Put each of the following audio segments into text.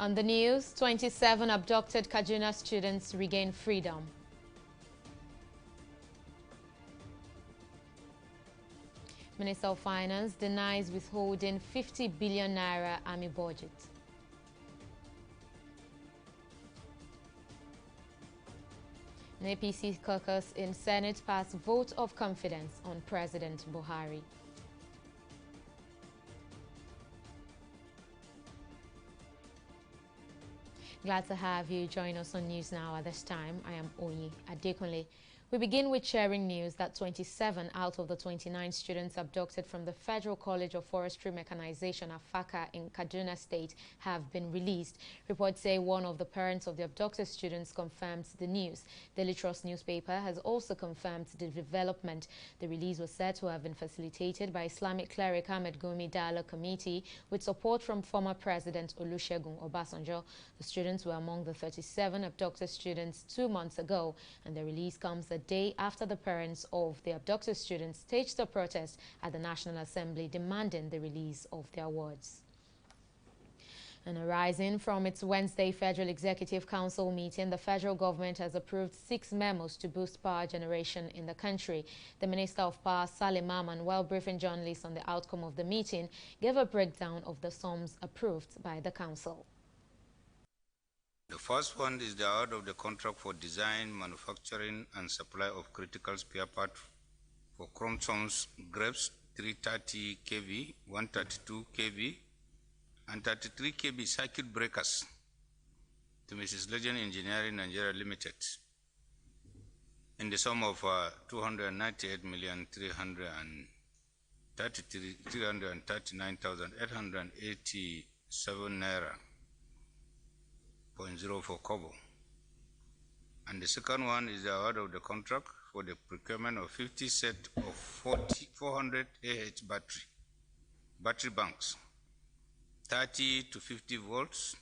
On the news, 27 abducted Kaduna students regain freedom. Minister of Finance denies withholding 50 billion naira army budget. An APC caucus in Senate passed vote of confidence on President Buhari. Glad to have you join us on News Now at this time. I am Oyi Adekunle. We begin with sharing news that 27 out of the 29 students abducted from the Federal College of Forestry Mechanization, Afaka, in Kaduna State have been released. Reports say one of the parents of the abducted students confirmed the news. Daily Trust newspaper has also confirmed the development. The release was said to have been facilitated by Islamic cleric Ahmed Gumi Dialogue Committee with support from former President Olusegun Obasanjo. The students were among the 37 abducted students 2 months ago, and the release comes a day after the parents of the abducted students staged a protest at the National Assembly demanding the release of their wards. And arising from its Wednesday Federal Executive Council meeting, the federal government has approved 6 memos to boost power generation in the country. The Minister of Power, Salim Maman, while briefing journalists on the outcome of the meeting, gave a breakdown of the sums approved by the council. The first one is the award of the contract for design, manufacturing, and supply of critical spare parts for chromosomes grapes 330 kV, 132 kV, and 33 kV circuit breakers to Mrs. Legend Engineering Nigeria Limited in the sum of 298,339,887 naira. 0.04 kobo. And the second one is the award of the contract for the procurement of 50 sets of 400 AH battery banks, 30 to 50 volts,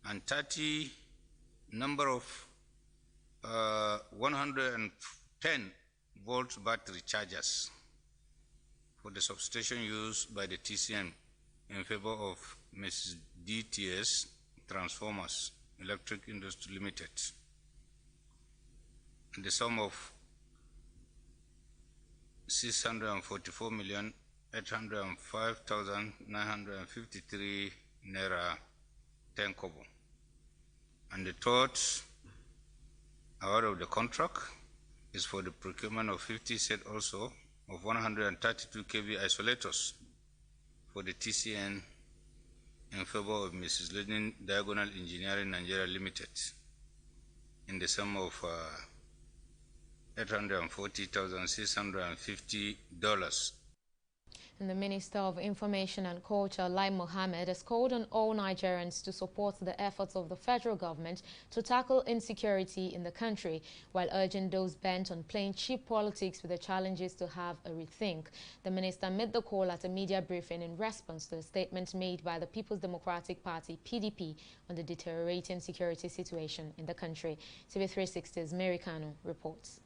and 30 number of 110 volts battery chargers for the substation used by the TCN in favor of Mrs. DTS Transformers Electric Industry Limited in the sum of 644,805,953 naira 10 kobo. And the third award of the contract is for the procurement of 50 sets also of 132 kV isolators for the TCN in favor of Mrs. Legend Diagonal Engineering Nigeria Limited in the sum of $840,650. And the Minister of Information and Culture, Lai Mohammed, has called on all Nigerians to support the efforts of the federal government to tackle insecurity in the country, while urging those bent on playing cheap politics with the challenges to have a rethink. The minister made the call at a media briefing in response to a statement made by the People's Democratic Party, PDP, on the deteriorating security situation in the country. TV360's Mary Kanu reports.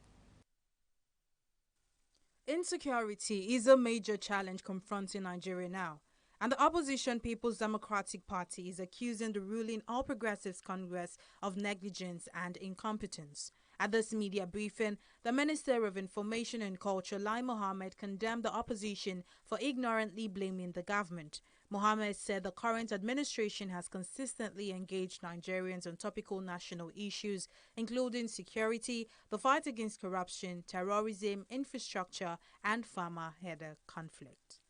Insecurity is a major challenge confronting Nigeria now, and the opposition People's Democratic Party is accusing the ruling All Progressives Congress of negligence and incompetence. At this media briefing, the Minister of Information and Culture, Lai Mohammed, condemned the opposition for ignorantly blaming the government. Mohammed said the current administration has consistently engaged Nigerians on topical national issues, including security, the fight against corruption, terrorism, infrastructure, and farmer-herder conflict.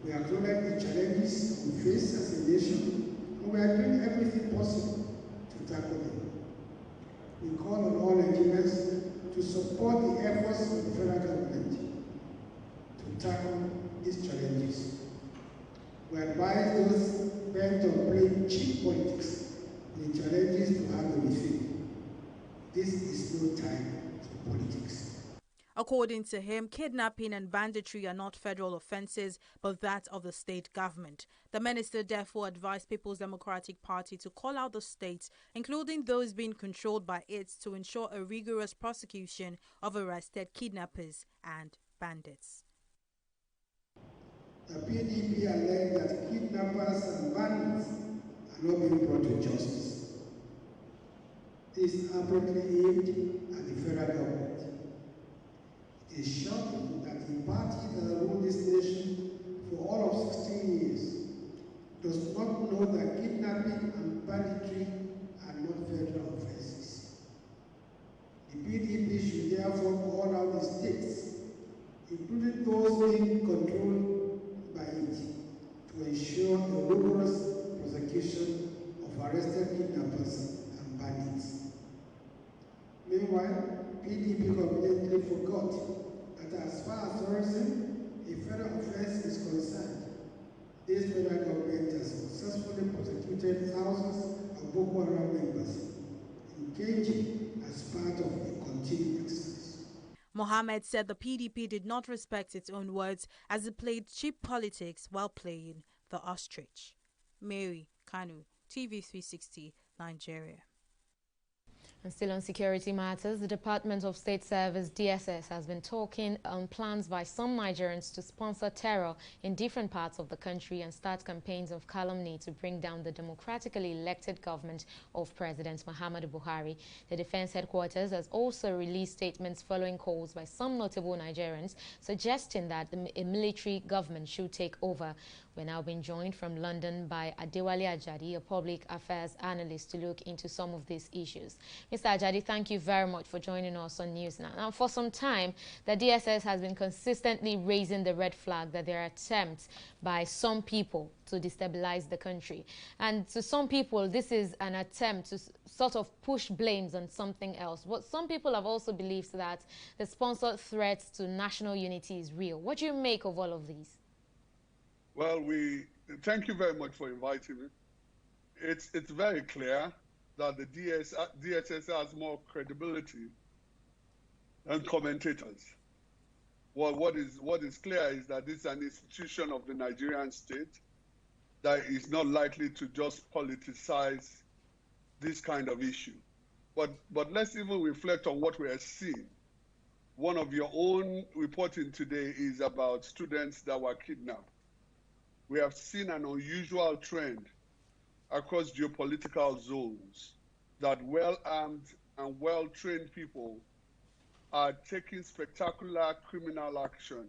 We acknowledge the challenges we face as a nation, and we are doing everything possible to tackle them. We call on all Nigerians to support the efforts of the federal government to tackle these challenges. We advise those bent on playing cheap politics the challenges to have a rethink. This is no time for politics. According to him, kidnapping and banditry are not federal offences, but that of the state government. The minister therefore advised People's Democratic Party to call out the states, including those being controlled by it, to ensure a rigorous prosecution of arrested kidnappers and bandits. The PDP alleged that kidnappers and bandits are not being brought to justice. This is apparently aimed at the federal government. It is shocking that the party that ruled this nation for all of 16 years does not know that kidnapping and banditry are not federal offenses. The PDP should therefore call out the states, including those being controlled by it, to ensure a rigorous prosecution of arrested kidnappers and bandits. Meanwhile, PDP conveniently forgot that as far as terrorism, a federal offense is concerned, this federal government has successfully prosecuted thousands of Boko Haram members, engaging as part of a continued exercise. Mohammed said the PDP did not respect its own words as it played cheap politics while playing the ostrich. Mary Kanu, TV360, Nigeria. And still on security matters, the Department of State Service, DSS, has been talking on plans by some Nigerians to sponsor terror in different parts of the country and start campaigns of calumny to bring down the democratically elected government of President Muhammadu Buhari. The Defense Headquarters has also released statements following calls by some notable Nigerians suggesting that a military government should take over. We're now being joined from London by Adewale Ajadi, a public affairs analyst, to look into some of these issues. Mr. Ajadi, thank you very much for joining us on News Now. Now, for some time, the DSS has been consistently raising the red flag that there are attempts by some people to destabilize the country. And to some people, this is an attempt to sort of push blames on something else. But some people have also believed that the sponsored threat to national unity is real. What do you make of all of these? Well, thank you very much for inviting me. It's very clear that the DSS has more credibility than commentators. Well, what is clear is that this is an institution of the Nigerian state that is not likely to just politicize this kind of issue. But let's even reflect on what we are seeing. One of your own reporting today is about students that were kidnapped. We have seen an unusual trend across geopolitical zones that well-armed and well-trained people are taking spectacular criminal action,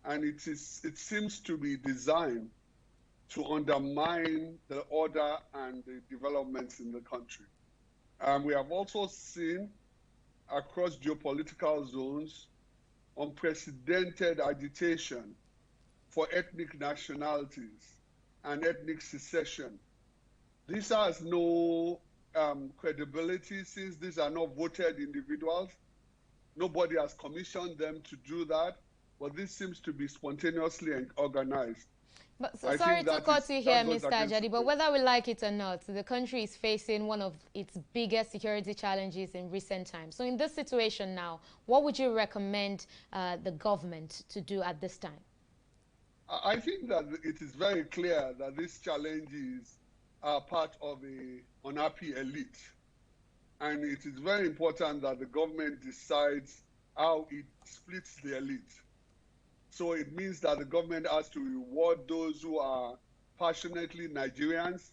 and it seems to be designed to undermine the order and the developments in the country. We have also seen across geopolitical zones unprecedented agitation for ethnic nationalities and ethnic secession. This has no credibility since these are not voted individuals. Nobody has commissioned them to do that, but this seems to be spontaneously organized. But so sorry to cut you here, Mr. Ajadi, but whether we like it or not, the country is facing one of its biggest security challenges in recent times. So in this situation now, what would you recommend the government to do at this time? I think that it is very clear that these challenges are part of an unhappy elite. And it is very important that the government decides how it splits the elite. So it means that the government has to reward those who are passionately Nigerians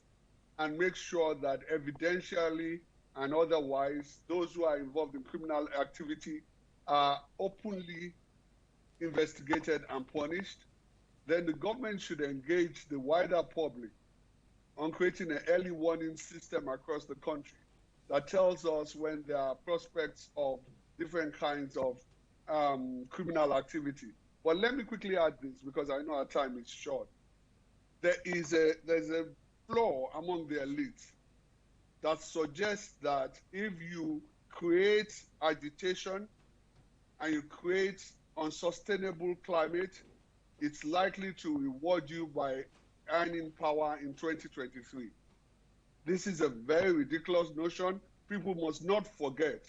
and make sure that evidentially and otherwise, those who are involved in criminal activity are openly investigated and punished. Then the government should engage the wider public on creating an early warning system across the country that tells us when there are prospects of different kinds of criminal activity. But let me quickly add this because I know our time is short. There's a flaw among the elite that suggests that if you create agitation and you create unsustainable climate, it's likely to reward you by earning power in 2023. This is a very ridiculous notion. People must not forget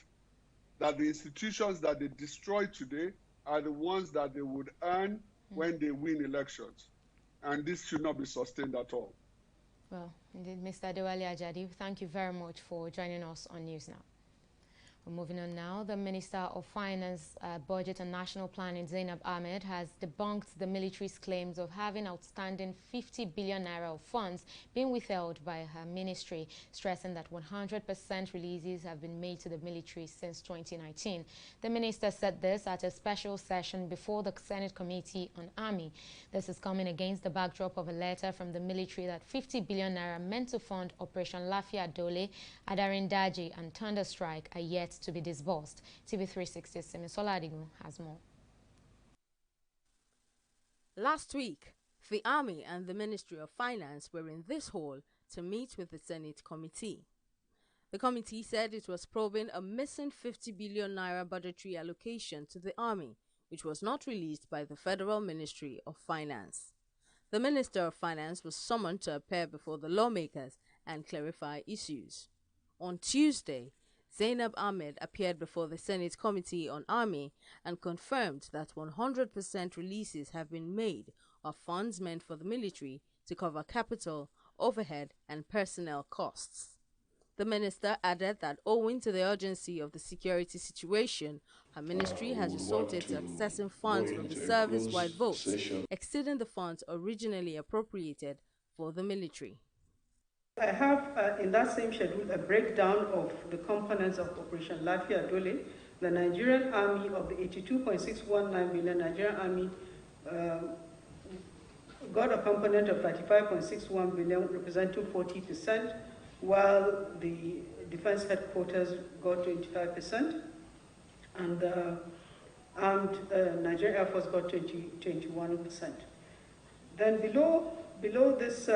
that the institutions that they destroy today are the ones that they would earn when they win elections. And this should not be sustained at all. Well, indeed, Mr. Adewale Ajadi, thank you very much for joining us on News Now. Moving on now, the Minister of Finance, Budget and National Planning, Zainab Ahmed, has debunked the military's claims of having outstanding 50 billion naira of funds being withheld by her ministry, stressing that 100% releases have been made to the military since 2019. The minister said this at a special session before the Senate Committee on Army. This is coming against the backdrop of a letter from the military that 50 billion naira meant to fund Operation Lafia Dole, Adarindaji and Thunder Strike are yet to be disbursed. TV360's Simisola Adigun has more. Last week, the Army and the Ministry of Finance were in this hall to meet with the Senate Committee. The committee said it was probing a missing 50 billion naira budgetary allocation to the Army, which was not released by the Federal Ministry of Finance. The Minister of Finance was summoned to appear before the lawmakers and clarify issues. On Tuesday, Zainab Ahmed appeared before the Senate Committee on Army and confirmed that 100% releases have been made of funds meant for the military to cover capital, overhead and personnel costs. The minister added that owing to the urgency of the security situation, her ministry has resorted to accessing funds from the service-wide votes, exceeding the funds originally appropriated for the military. I have in that same schedule a breakdown of the components of Operation Lafia Dole. The Nigerian Army, of the 82.619 billion Nigerian Army, got a component of 35.61 billion, representing 40%, while the Defense Headquarters got 25%, and Nigerian Air Force got 21%. Then below this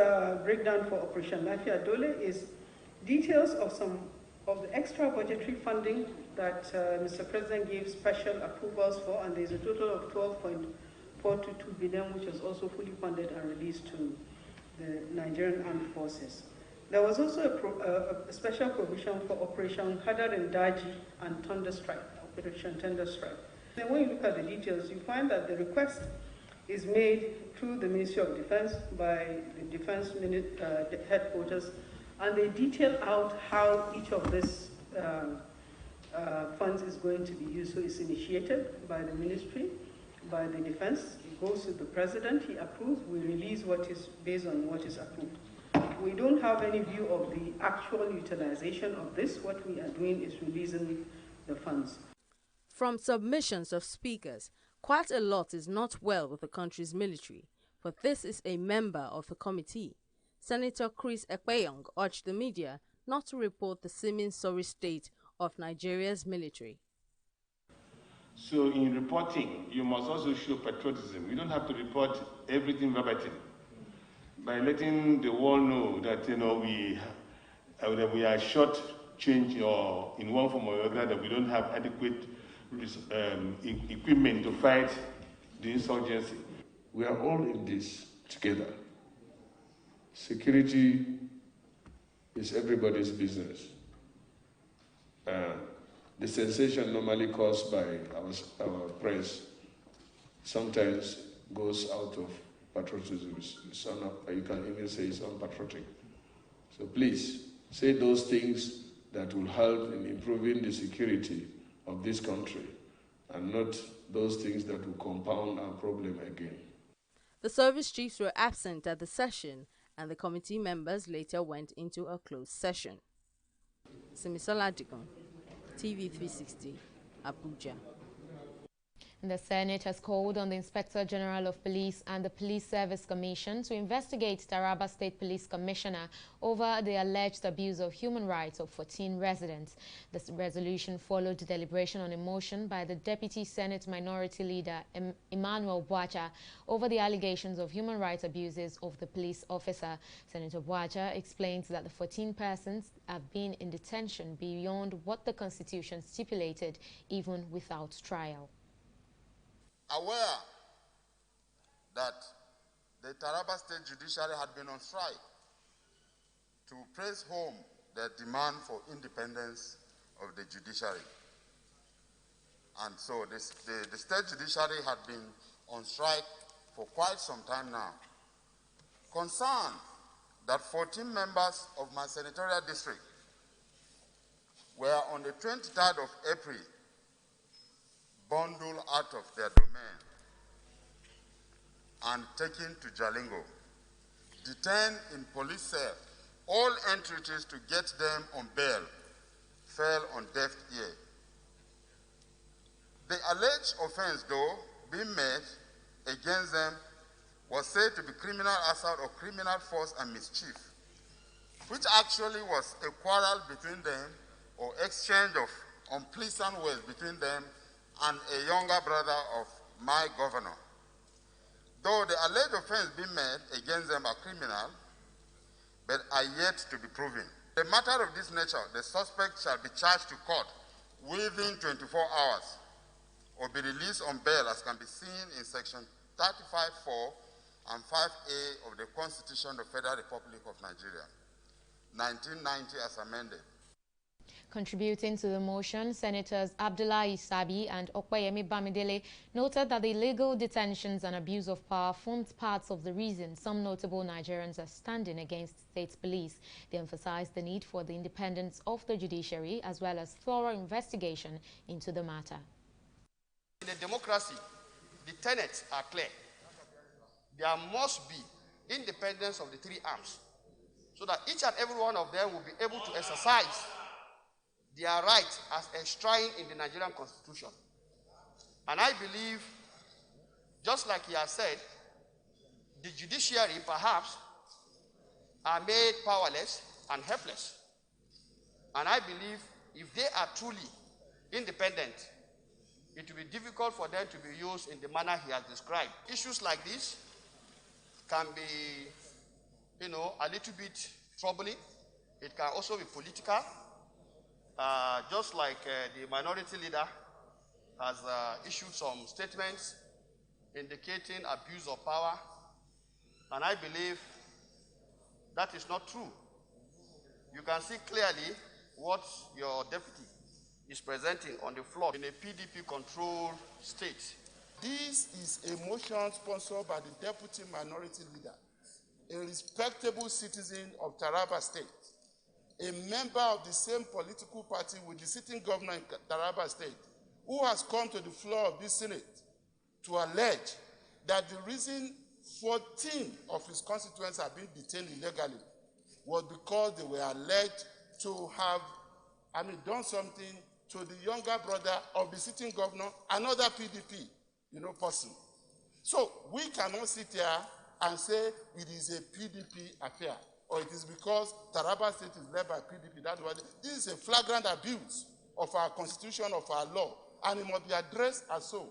breakdown for Operation Lafia Dole is details of some of the extra budgetary funding that Mr. President gave special approvals for, and there's a total of 12.422 billion, which was also fully funded and released to the Nigerian Armed Forces. There was also a special provision for Operation Hadarindaji and Thunder Strike, Operation Thunder Strike. Then when you look at the details, you find that the request is made through the Ministry of Defense by the Defense Headquarters, and they detail out how each of these funds is going to be used. So it's initiated by the Ministry, by the Defense, it goes to the President, he approves, we release what is based on what is approved. We don't have any view of the actual utilization of this. What we are doing is releasing the funds. From submissions of speakers, quite a lot is not well with the country's military, but this is a member of the committee. Senator Chris Ekpeyong urged the media not to report the seeming sorry state of Nigeria's military. So in reporting, you must also show patriotism. You don't have to report everything verbatim. By letting the world know that we are short change or in one form or other, that we don't have adequate equipment to fight the insurgency. We are all in this together. Security is everybody's business. The sensation normally caused by our press sometimes goes out of patriotism. You can even say it's unpatriotic. So please, say those things that will help in improving the security of this country, and not those things that will compound our problem again. The service chiefs were absent at the session, and the committee members later went into a closed session. Simisola Adigun, TV360, Abuja. The Senate has called on the Inspector General of Police and the Police Service Commission to investigate Taraba State Police Commissioner over the alleged abuse of human rights of 14 residents. This resolution followed deliberation on a motion by the Deputy Senate Minority Leader Emmanuel Bwacha over the allegations of human rights abuses of the police officer. Senator Bwacha explains that the 14 persons have been in detention beyond what the Constitution stipulated, even without trial. Aware that the Taraba State Judiciary had been on strike to press home the demand for independence of the judiciary. And so the State Judiciary had been on strike for quite some time now. Concerned that 14 members of my senatorial district were on the 23rd of April bundled out of their domain and taken to Jalingo, detained in police cell. All entreaties to get them on bail fell on deaf ear. The alleged offense, though, being made against them was said to be criminal assault or criminal force and mischief, which actually was a quarrel between them or exchange of unpleasant words between them and a younger brother of my governor. Though the alleged offense being made against them are criminal, but are yet to be proven. A matter of this nature, the suspect shall be charged to court within 24 hours or be released on bail, as can be seen in section 35(4) and 5A of the Constitution of the Federal Republic of Nigeria, 1990 as amended. Contributing to the motion, Senators Abdullahi Sabi and Okwayemi Bamidele noted that the illegal detentions and abuse of power formed parts of the reason some notable Nigerians are standing against state police. They emphasized the need for the independence of the judiciary as well as thorough investigation into the matter. In a democracy, the tenets are clear. There must be independence of the three arms so that each and every one of them will be able to exercise their right as enshrined in the Nigerian Constitution. And I believe, just like he has said, the judiciary perhaps are made powerless and helpless. And I believe if they are truly independent, it will be difficult for them to be used in the manner he has described. Issues like this can be, a little bit troubling. It can also be political. Just like the minority leader has issued some statements indicating abuse of power, and I believe that is not true. You can see clearly what your deputy is presenting on the floor in a PDP-controlled state. This is a motion sponsored by the deputy minority leader, a respectable citizen of Taraba State, a member of the same political party with the sitting governor in Taraba State, who has come to the floor of this Senate to allege that the reason 14 of his constituents have been detained illegally was because they were alleged to have, done something to the younger brother of the sitting governor, another PDP, person. So we cannot sit here and say it is a PDP affair, or it is because Taraba State is led by PDP. That's why this is a flagrant abuse of our constitution, of our law, and it must be addressed as so.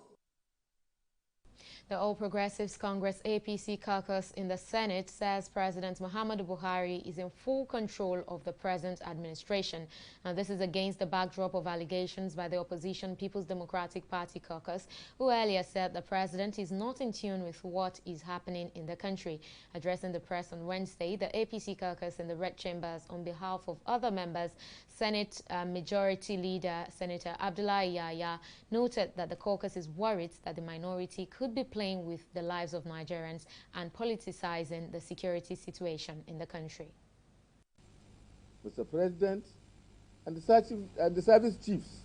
The All Progressives Congress APC caucus in the Senate says President Muhammadu Buhari is in full control of the present administration. And this is against the backdrop of allegations by the opposition People's Democratic Party caucus, who earlier said the president is not in tune with what is happening in the country. Addressing the press on Wednesday, the APC caucus in the Red Chambers on behalf of other members, Senate Majority Leader Senator Abdullahi Yahya noted that the caucus is worried that the minority could be playing with the lives of Nigerians and politicizing the security situation in the country. Mr. President and the service chiefs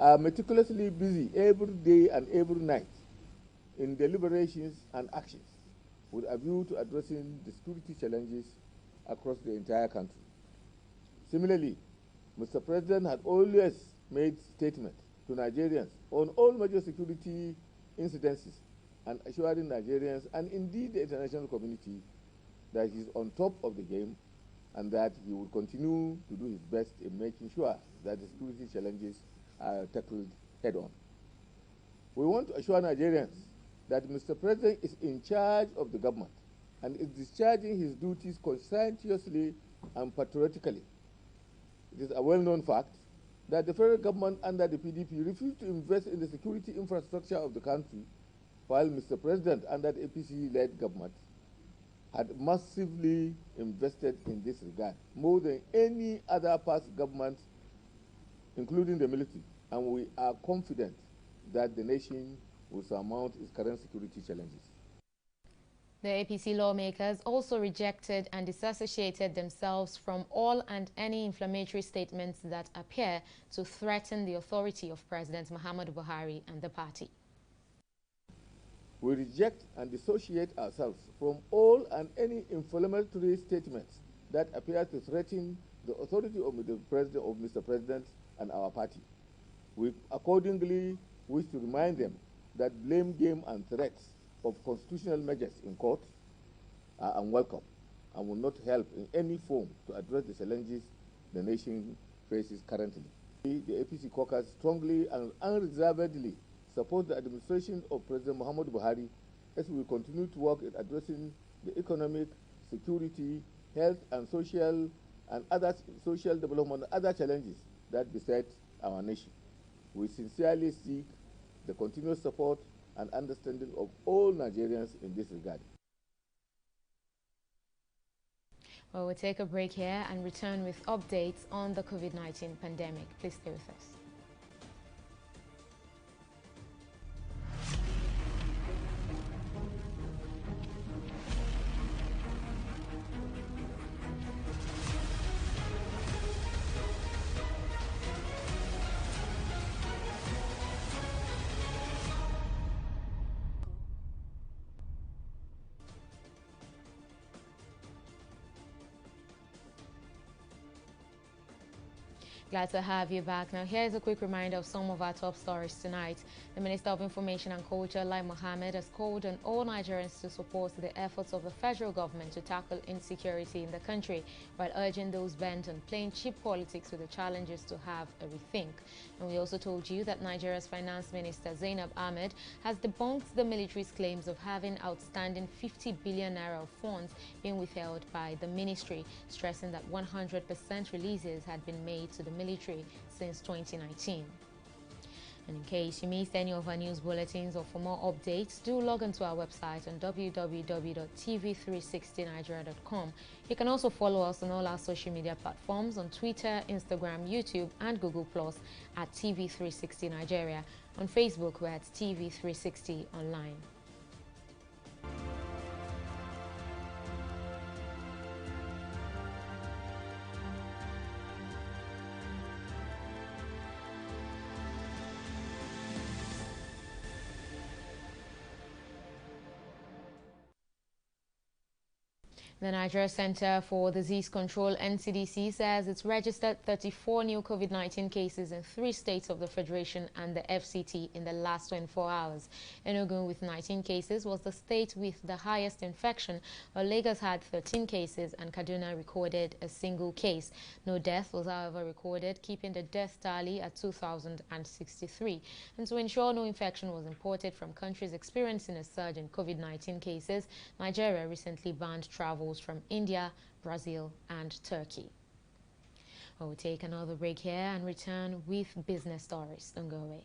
are meticulously busy every day and every night in deliberations and actions with a view to addressing the security challenges across the entire country. Similarly, Mr. President had always made statements to Nigerians on all major security incidences and assuring Nigerians and indeed the international community that he is on top of the game and that he will continue to do his best in making sure that the security challenges are tackled head-on. We want to assure Nigerians that Mr. President is in charge of the government and is discharging his duties conscientiously and patriotically. It is a well-known fact that the federal government under the PDP refused to invest in the security infrastructure of the country, while Mr. President under the APC-led government had massively invested in this regard, more than any other past government, including the military, and we are confident that the nation will surmount its current security challenges. The APC lawmakers also rejected and disassociated themselves from all and any inflammatory statements that appear to threaten the authority of President Muhammadu Buhari and the party. We reject and dissociate ourselves from all and any inflammatory statements that appear to threaten the authority of Mr. President and our party. We accordingly wish to remind them that blame game and threats of constitutional measures in court are unwelcome and will not help in any form to address the challenges the nation faces currently. The APC caucus strongly and unreservedly support the administration of President Muhammadu Buhari as we continue to work in addressing the economic, security, health and social development and other challenges that beset our nation. We sincerely seek the continuous support and understanding of all Nigerians in this regard. Well, we'll take a break here and return with updates on the COVID-19 pandemic. Please stay with us. Glad to have you back. Now, here's a quick reminder of some of our top stories tonight. The Minister of Information and Culture, Lai Mohammed, has called on all Nigerians to support the efforts of the federal government to tackle insecurity in the country, while urging those bent on playing cheap politics with the challenges to have a rethink. And we also told you that Nigeria's Finance Minister, Zainab Ahmed, has debunked the military's claims of having outstanding 50 billion naira of funds being withheld by the ministry, stressing that 100% releases had been made to the military since 2019. And in case you missed any of our news bulletins or for more updates, do log onto our website on www.tv360nigeria.com. You can also follow us on all our social media platforms on Twitter, Instagram, YouTube and Google Plus at TV360 Nigeria. On Facebook, we're at TV360 Online. The Nigeria Center for Disease Control, NCDC, says it's registered 34 new COVID-19 cases in 3 states of the Federation and the FCT in the last 24 hours. Enugu, with 19 cases, was the state with the highest infection, while Lagos had 13 cases and Kaduna recorded a single case. No death was, however, recorded, keeping the death tally at 2,063. And to ensure no infection was imported from countries experiencing a surge in COVID-19 cases, Nigeria recently banned travels from India, Brazil and Turkey. We'll take another break here and return with business stories. Don't go away.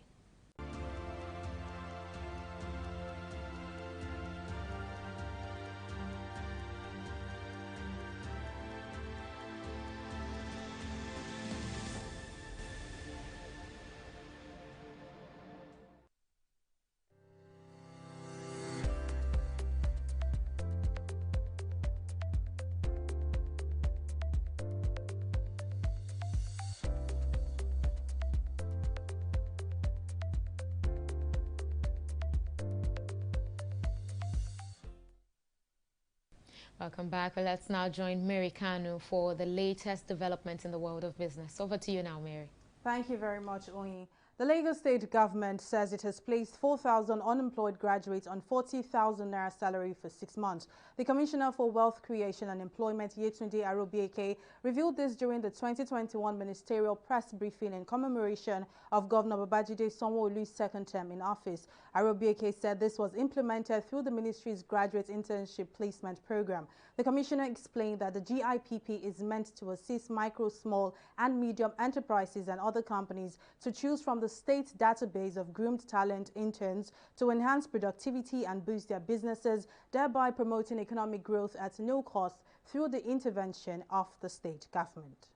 Welcome back. Well, let's now join Mary Kanu for the latest developments in the world of business. Over to you now, Mary. Thank you very much, Oyi. The Lagos State government says it has placed 4,000 unemployed graduates on 40,000 naira salary for 6 months. The Commissioner for Wealth Creation and Employment, Yetunde Arobieke, revealed this during the 2021 ministerial press briefing in commemoration of Governor Babajide Sanwo-Olu's second term in office. Arobieke said this was implemented through the ministry's graduate internship placement program. The Commissioner explained that the GIPP is meant to assist micro, small and medium enterprises and other companies to choose from the state's database of groomed talent interns to enhance productivity and boost their businesses, thereby promoting economic growth at no cost through the intervention of the state government.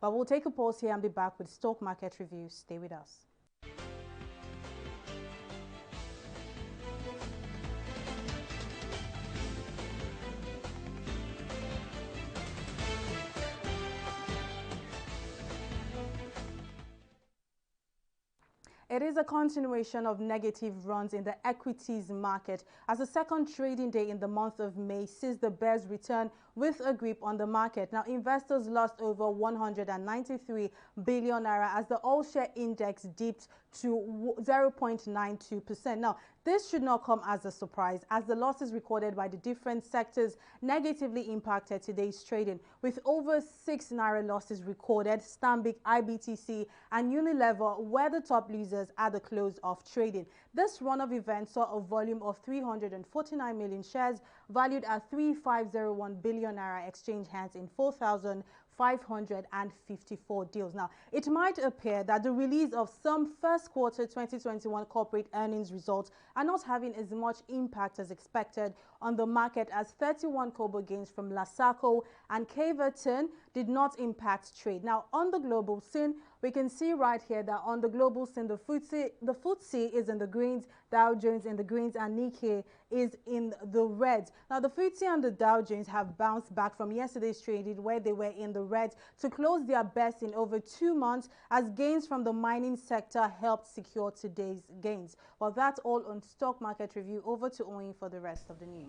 But we'll take a pause here and be back with stock market review. Stay with us. it is a continuation of negative runs in the equities market as the second trading day in the month of May sees the bears return with a grip on the market. Now, investors lost over 193 billion naira as the all-share index dipped to 0.92%. Now, this should not come as a surprise as the losses recorded by the different sectors negatively impacted today's trading, with over 6 naira losses recorded. Stanbic, IBTC and Unilever were the top losers at the close of trading. This run of events saw a volume of 349 million shares valued at 3,501 billion naira exchange hands in 4,554 deals. Now, it might appear that the release of some first quarter 2021 corporate earnings results are not having as much impact as expected on the market, as 31 kobo gains from Lasaco and Caverton did not impact trade. Now, on the global scene, we can see right here that on the global scene, the FTSE is in the greens, Dow Jones in the greens, and Nikkei is in the reds. Now, the FTSE and the Dow Jones have bounced back from yesterday's trading where they were in the reds to close their best in over 2 months as gains from the mining sector helped secure today's gains. Well, that's all on Stock Market Review. Over to Owen for the rest of the news.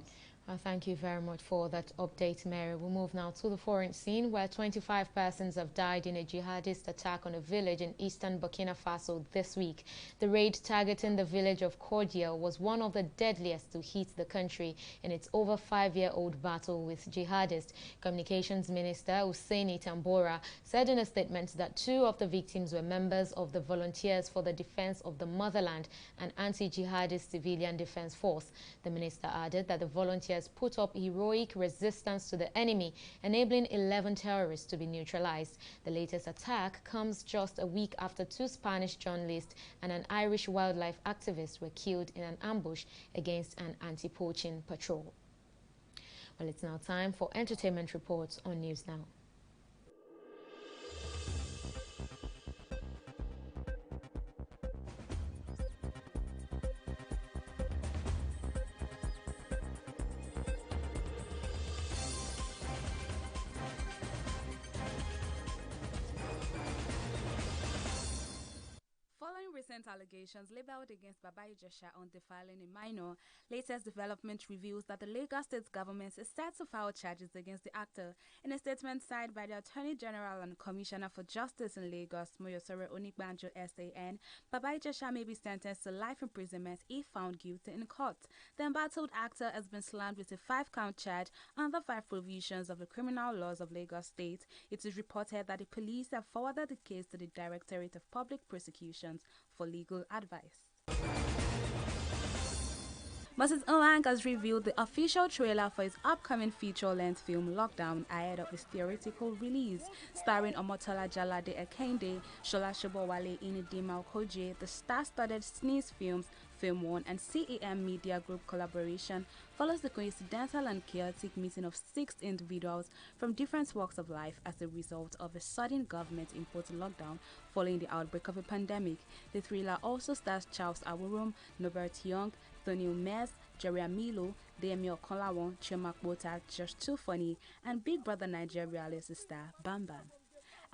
Thank you very much for that update, Mary. We'll move now to the foreign scene, where 25 persons have died in a jihadist attack on a village in eastern Burkina Faso this week. The raid targeting the village of Cordial was one of the deadliest to hit the country in its over 5-year-old battle with jihadists. Communications Minister Husseini Tambora said in a statement that 2 of the victims were members of the Volunteers for the Defense of the Motherland, an anti-jihadist civilian defense force. The minister added that the volunteers put up heroic resistance to the enemy, enabling 11 terrorists to be neutralized. The latest attack comes just a week after 2 Spanish journalists and an Irish wildlife activist were killed in an ambush against an anti-poaching patrol. Well, it's now time for entertainment reports on News Now. Recent allegations labeled against Baba Ijesha on defiling a minor, latest development reveals that the Lagos State government is set to file charges against the actor. In a statement signed by the Attorney General and Commissioner for Justice in Lagos, Moyosore Onigbanjo SAN, Baba Ijesha may be sentenced to life imprisonment if found guilty in court. The embattled actor has been slammed with a 5-count charge under 5 provisions of the criminal laws of Lagos State. It is reported that the police have forwarded the case to the Directorate of Public Prosecutions for legal advice. Moses Owang has revealed the official trailer for his upcoming feature-length film Lockdown ahead of its theoretical release. Starring Omotola Jalade Ekende, Shola Shobowale, Inidima Okoje, the star-studded Sneeze Films, Film One and CAM Media Group collaboration follows the coincidental and chaotic meeting of 6 individuals from different walks of life as a result of a sudden government-imposed lockdown following the outbreak of a pandemic. The thriller also stars Charles Awurum, Norbert Young, Tony Umes, Jerry Amilo, Demi Okolawon, Chioma Kpota, Josh Tufoni, and Big Brother Nigeria reality star Bam Bam.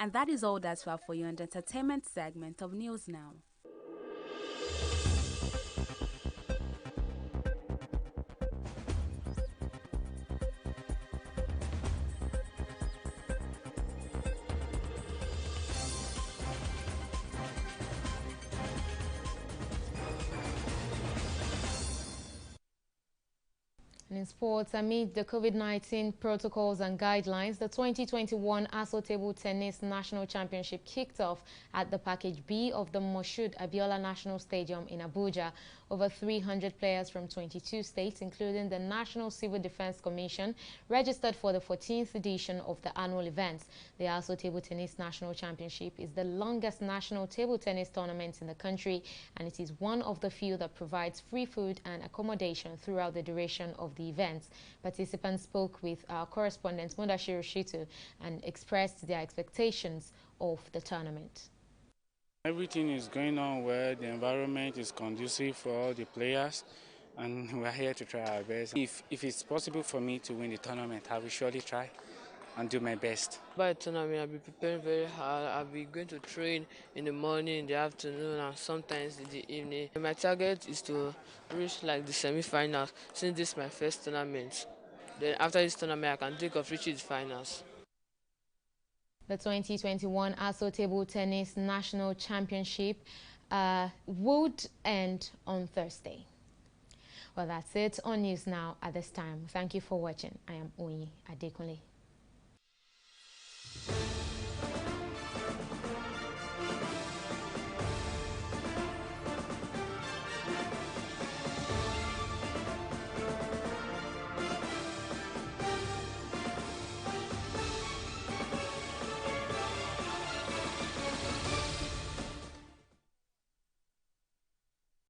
And that is all that's for you in the entertainment segment of News Now. In sports, amid the COVID-19 protocols and guidelines, the 2021 ASO Table Tennis National Championship kicked off at the Package B of the Moshood Abiola National Stadium in Abuja. Over 300 players from 22 states, including the National Civil Defense Commission, registered for the 14th edition of the annual event. The ASO Table Tennis National Championship is the longest national table tennis tournament in the country, and it is one of the few that provides free food and accommodation throughout the duration of the events. Participants spoke with our correspondent Mudashiru Shitu and expressed their expectations of the tournament. Everything is going on well, the environment is conducive for all the players, and we're here to try our best. If it's possible for me to win the tournament, I will surely try. and do my best. By the tournament, I'll be preparing very hard. I'll be going to train in the morning, in the afternoon, and sometimes in the evening. My target is to reach like the semi-finals, since this is my first tournament. Then after this tournament, I can think of reaching the finals. The 2021 ASO Table Tennis National Championship would end on Thursday. Well, that's it on News Now at this time. Thank you for watching. I am Oyi Adekunle.